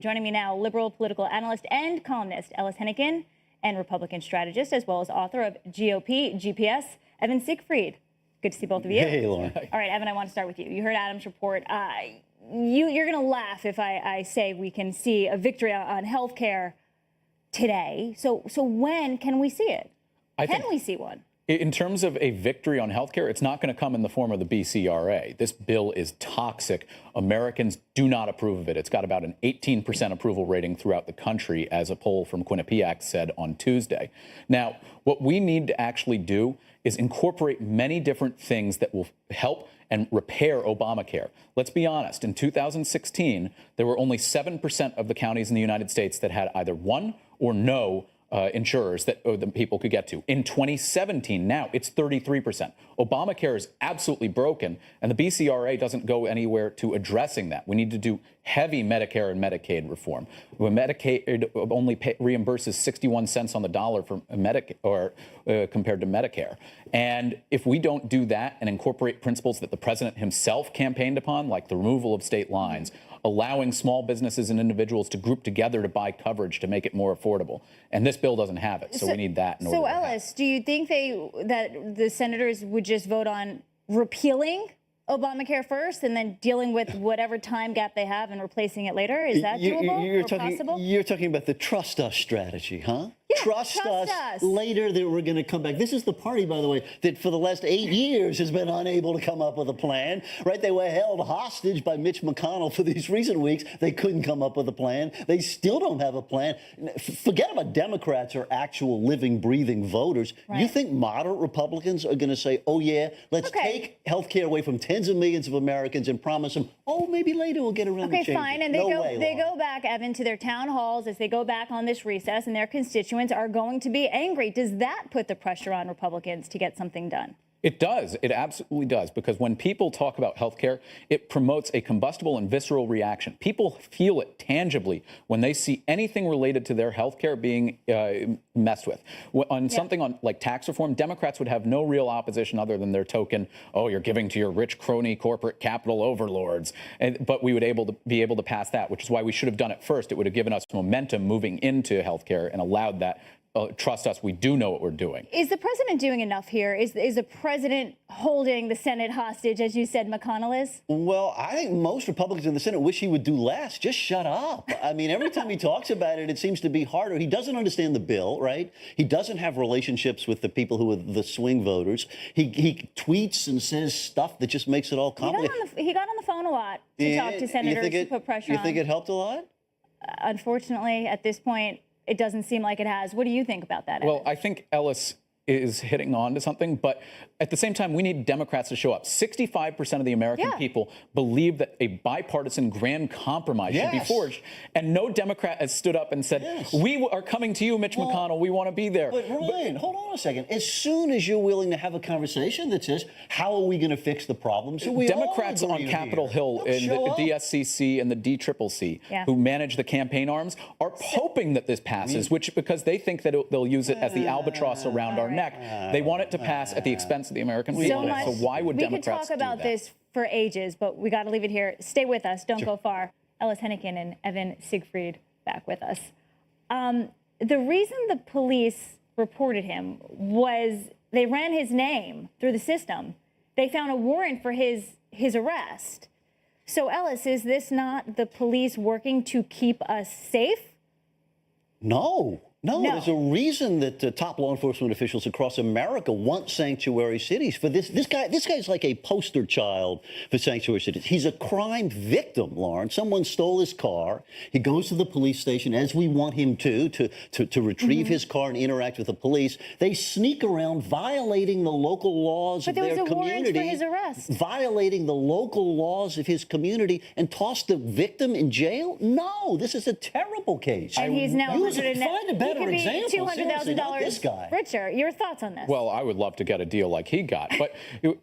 Joining me now, liberal political analyst and columnist Ellis Henican, and Republican strategist, as well as author of GOP GPS, Evan Siegfried. Good to see both of you. Hey, Lauren. All right, Evan, I want to start with you. You heard Adam's report. You're going to laugh if I say we can see a victory on health care today. So when can we see it? Can we see one? In terms of a victory on healthcare, it's not going to come in the form of the BCRA. This bill is toxic. Americans do not approve of it. It's got about an 18% approval rating throughout the country, as a poll from Quinnipiac said on Tuesday. Now, what we need to actually do is incorporate many different things that will help and repair Obamacare. Let's be honest. In 2016, there were only 7% of the counties in the United States that had either one or no insurers that the people could get to. In 2017, now it's 33%. Obamacare is absolutely broken, and the BCRA doesn't go anywhere to addressing that. We need to do heavy Medicare and Medicaid reform. When Medicaid only reimburses 61 cents on the dollar for compared to Medicare. And if we don't do that and incorporate principles that the president himself campaigned upon, like the removal of state lines, allowing small businesses and individuals to group together to buy coverage to make it more affordable. And this bill doesn't have it, so we need that in order. So, Ellis, do you think that the senators would just vote on repealing Obamacare first and then dealing with whatever time gap they have and replacing it later? Is that doable or possible? You're talking about the trust us strategy, huh? Yeah, trust us later that we're going to come back. This is the party, by the way, that for the last 8 years has been unable to come up with a plan, right? They were held hostage by Mitch McConnell for these recent weeks. They couldn't come up with a plan. They still don't have a plan. Forget about Democrats or actual living, breathing voters. Right. You think moderate Republicans are going to say, oh, yeah, let's take health care away from tens of millions of Americans and promise them, oh, maybe later we'll get around to changing. Okay, fine. And they go back, Evan, to their town halls as they go back on this recess, and their constituents are going to be angry. Does that put the pressure on Republicans to get something done? It does. It absolutely does. Because when people talk about health care, it promotes a combustible and visceral reaction. People feel it tangibly when they see anything related to their health care being messed with. On something on like tax reform, Democrats would have no real opposition other than their token, oh, you're giving to your rich crony corporate capital overlords. But we would be able to pass that, which is why we should have done it first. It would have given us momentum moving into health care and allowed that. Trust us, we do know what we're doing. Is the president doing enough here? Is the president holding the Senate hostage, as you said McConnell is? Well, I think most Republicans in the Senate wish he would do less. Just shut up. I mean, every time he talks about it, it seems to be harder. He doesn't understand the bill, right? He doesn't have relationships with the people who are the swing voters. He tweets and says stuff that just makes it all complicated. He got on the phone a lot to talk to senators to put pressure on. You think it helped a lot? Unfortunately, at this point, it doesn't seem like it has. What do you think about that, Evan? Well, I think Ellis is hitting on to something, but at the same time, we need Democrats to show up. 65% of the American people believe that a bipartisan grand compromise should be forged, and no Democrat has stood up and said, we are coming to you, Mitch McConnell, we want to be there. But Ryan, hold on a second. As soon as you're willing to have a conversation that says, how are we going to fix the problems? Democrats on Capitol Hill and the DSCC and the DCCC who manage the campaign arms are hoping that this passes, because they think that they'll use it as the albatross around our neck. They want it to pass at the expense of the American people. So why would Democrats do that? We could talk about this for ages, but we got to leave it here. Stay with us. Don't go far. Ellis Henican and Evan Siegfried back with us. The reason the police reported him was they ran his name through the system. They found a warrant for his arrest. So, Ellis, is this not the police working to keep us safe? No, there's a reason that top law enforcement officials across America want sanctuary cities. For this guy's like a poster child for sanctuary cities. He's a crime victim, Lauren. Someone stole his car. He goes to the police station, as we want him to retrieve his car and interact with the police. They sneak around, violating the local laws of their community. But there was a warrant for his arrest. Violating the local laws of his community, and toss the victim in jail? No, this is a terrible case. And he's now find a better example. $200,000 richer. Your thoughts on this? Well, I would love to get a deal like he got. But,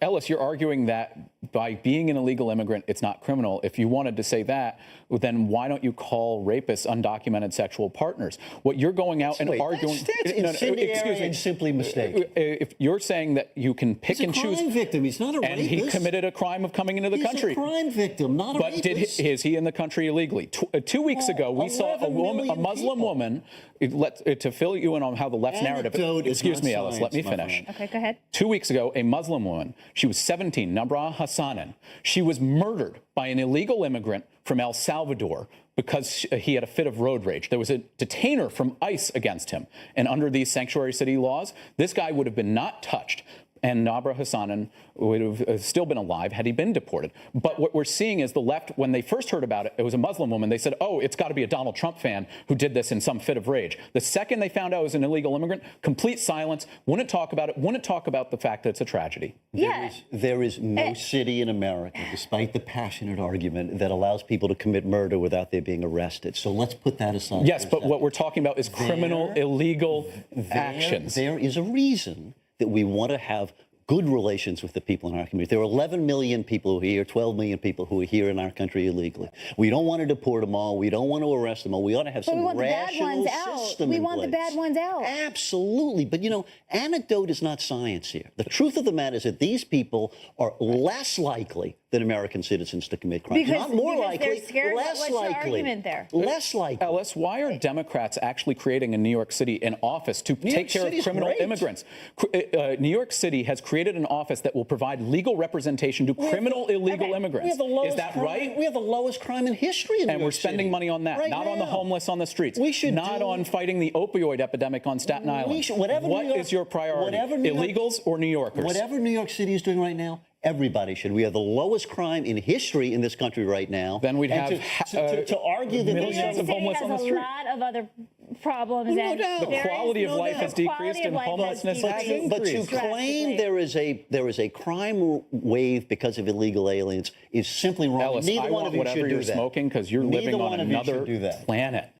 Ellis, you're arguing that by being an illegal immigrant, it's not criminal. If you wanted to say that, then why don't you call rapists undocumented sexual partners? What you're going out and arguing... That's incendiary and simply mistaken. If you're saying that you can pick and choose... He's a crime victim. He's not a rapist. And he committed a crime of coming into the country. He's a crime victim, not a rapist. But is he in the country illegally? 2 weeks ago, we saw a Muslim woman, to fill you in on how the left's narrative... Excuse me, Ellis, let me finish. Okay, go ahead. 2 weeks ago, a Muslim woman, she was 17, Nabra Hassanin, she was murdered by an illegal immigrant from El Salvador because he had a fit of road rage. There was a detainer from ICE against him. And under these sanctuary city laws, this guy would have been not touched. And Nabra Hassanin would have still been alive had he been deported. But what we're seeing is the left, when they first heard about it, it was a Muslim woman. They said, oh, it's got to be a Donald Trump fan who did this in some fit of rage. The second they found out it was an illegal immigrant, complete silence, wouldn't talk about it, wouldn't talk about the fact that it's a tragedy. There is no city in America, despite the passionate argument, that allows people to commit murder without there being arrested. So let's put that aside. Yes, but what we're talking about is criminal, illegal actions. There is a reason that we want to have good relations with the people in our community. There are 11 million people who are here, 12 million people who are here in our country illegally. We don't want to deport them all. We don't want to arrest them all. We ought to have some rational system We in want the place. bad ones out. Absolutely. But, you know, anecdote is not science here. The truth of the matter is that these people are less likely than American citizens to commit crimes. Not more likely, they're scared. less What's likely. your argument there? Less likely. Ellis, why are Democrats actually creating in New York City an office to take care of criminal immigrants? New York City has created an office that will provide legal representation to criminal illegal immigrants. Is that right? We have the lowest crime in history in New York And we're spending money on that, right not now. on the homeless on the streets, We should not on fighting the opioid epidemic on Staten Island. What is your priority, illegals or New Yorkers? Whatever New York City is doing right now, everybody should. We have the lowest crime in history in this country right now. Then we'd have to argue that millions of homeless on the street. There's a lot of other problems. No doubt. The quality of life has decreased and homelessness has increased. But to claim there is a crime wave because of illegal aliens is simply wrong. Ellis, Neither I one want of you whatever should do you're that. smoking because you're living on another planet.